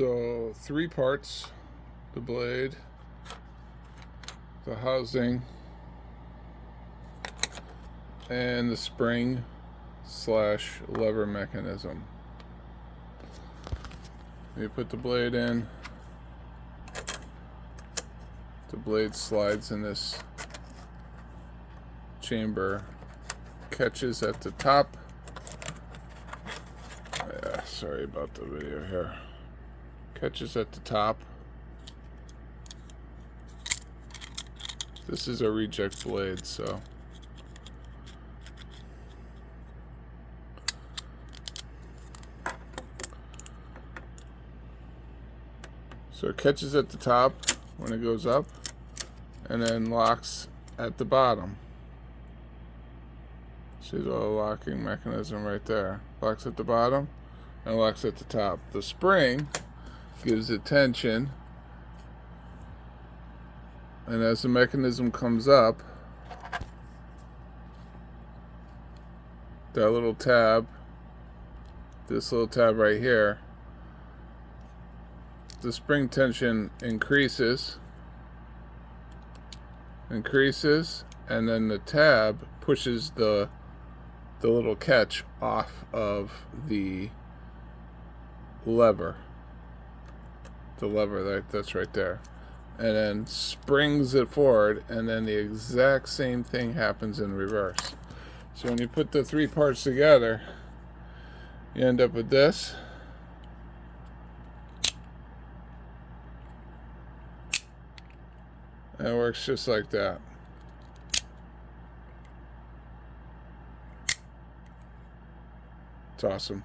So 3 parts: the blade, the housing, and the spring slash lever mechanism. You put the blade in, the blade slides in this chamber, catches at the top. Yeah, sorry about the video here. Catches at the top. This is a reject blade, so it catches at the top when it goes up, and then locks at the bottom. See the locking mechanism right there. Locks at the bottom and locks at the top. The spring gives it tension, and as the mechanism comes up, that little tab, this little tab right here, the spring tension increases, and then the tab pushes the little catch off of the lever. The lever that's right there. And then springs it forward, and then the exact same thing happens in reverse. So when you put the 3 parts together, you end up with this. And it works just like that. It's awesome.